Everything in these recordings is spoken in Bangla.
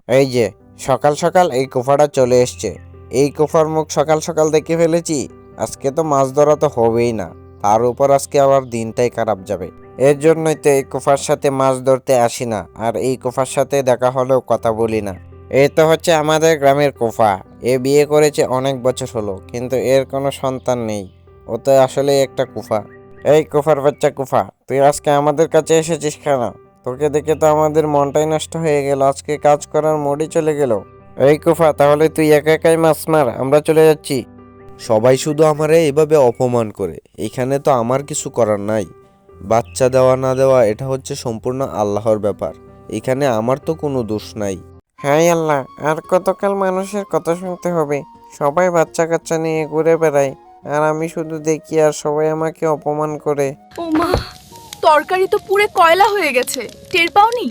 এই যে সকাল সকাল এই কুফাটা চলে এসছে। এই কুফার মুখ সকাল সকাল দেখে ফেলেছি। আজকে তো মাছ ধরা তো হবেই না, তার উপর আজকে আবার দিনটাই খারাপ যাবে। এর জন্যই তো এই কুফার সাথে মাছ ধরতে আসি না, আর এই কুফার সাথে দেখা হলেও কথা বলি না। এই তো হচ্ছে আমাদের গ্রামের কুফা। এ বিয়ে করেছে অনেক বছর হলো, কিন্তু এর কোনো সন্তান নেই। ও তো আসলে একটা কুফা। এই কুফার বাচ্চা কুফা, তুই আজকে আমাদের কাছে এসেছিস কেন? তোকে দেখে তো আমাদের মনটাই নষ্ট হয়ে গেল, আজকে কাজ করার মুডই চলে গেল। এই কুফা, তাহলে তুই একা একাই মাছ মার, আমরা চলে যাচ্ছি। সবাই শুধু আমারে এভাবে অপমান করে, এখানে তো আমার কিছু করার নাই। বাচ্চা দেওয়া না দেওয়া এটা হচ্ছে সম্পূর্ণ আল্লাহর ব্যাপার, এখানে আমার তো কোনো দোষ নাই। হাই আল্লাহ, আর কতকাল মানুষের কথা শুনতে হবে? সবাই বাচ্চা কাচ্চা নিয়ে ঘুরে বেড়ায়, আর আমি শুধু দেখি আর সবাই আমাকে অপমান করে। ও মা, তরকারি তো পুড়ে কয়লা হয়ে গেছে, টের পাওনি?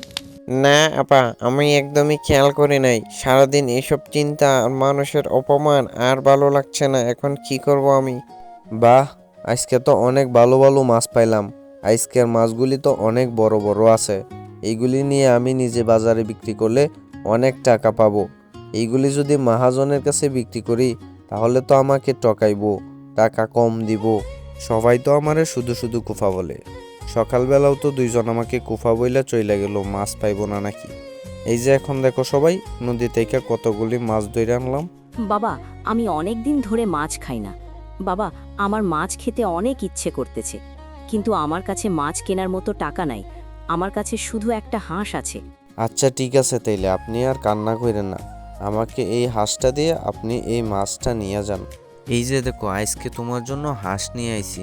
না আপা, আমি একদমই খেয়াল করি নাই। সারাদিন এসব চিন্তা আর মানুষের অপমান, আর ভালো লাগছে না। এখন কি করব আমি? বাহ, আজকে তো অনেক ভালো ভালো মাছ পাইলাম। আজকের মাছগুলি তো অনেক বড় বড় আছে। এইগুলি নিয়ে আমি নিজে বাজারে বিক্রি করলে অনেক টাকা পাবো। এইগুলি যদি মহাজনের কাছে বিক্রি করি তাহলে তো আমাকে ঠকাইবো, টাকা কম দিব। সবাই তো আমারে শুধু শুধু কুফা বলে। সকালবেলাও তো দুইজন আমাকে কুফা বইলা চইলা গেল, মাছ পাইবো না নাকি। এই যে এখন দেখো সবাই, নদী থেকে কতগুলি মাছ ধরে আনলাম। বাবা, আমি অনেক দিন ধরে মাছ খাই না। বাবা, আমার মাছ খেতে অনেক ইচ্ছে করতেছে, কিন্তু আমার কাছে মাছ কেনার মতো টাকা নাই। আমার কাছে শুধু একটা হাঁস আছে। আচ্ছা ঠিক আছে, তাইলে আপনি আর কান্না করেন না। আমাকে এই হাঁসটা দিয়ে আপনি এই মাছটা নিয়ে যান। এই যে দেখো, আজকে তোমার জন্য হাঁস নিয়ে আইছি।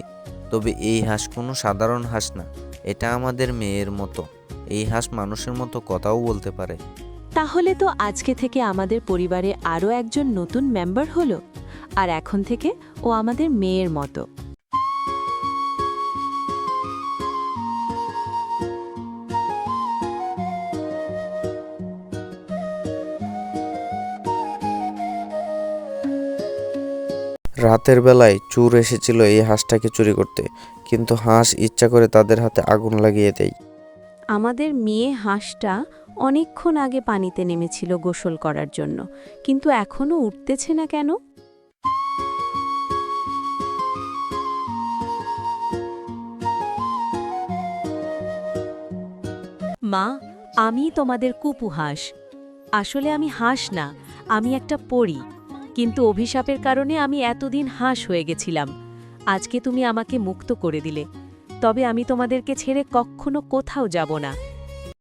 তবে এই হাঁস কোনো সাধারণ হাঁস না, এটা আমাদের মেয়ের মতো। এই হাঁস মানুষের মতো কথাও বলতে পারে। তাহলে তো আজকে থেকে আমাদের পরিবারে আরও একজন নতুন মেম্বার হলো, আর এখন থেকে ও আমাদের মেয়ের মতো। রাতের বেলায় চোর এসেছিল এই হাঁসটাকে চুরি করতে, কিন্তু হাঁস ইচ্ছা করে তাদের হাতে আগুন লাগিয়ে দেয়। আমাদের মেয়ে হাঁসটা অনেকক্ষণ আগে পানিতে নেমেছিল গোসল করার জন্য, কিন্তু এখনও উঠতেছে না কেন? মা, আমি তোমাদের কুপু হাঁস। আসলে আমি হাঁস না, আমি একটা পরী। কিন্তু অভিশাপের কারণে আমি এতদিন হাঁস হয়ে গেছিলাম। আজকে তুমি আমাকে মুক্ত করে দিলে, তবে আমি তোমাদেরকে ছেড়ে কখনো কোথাও যাব না।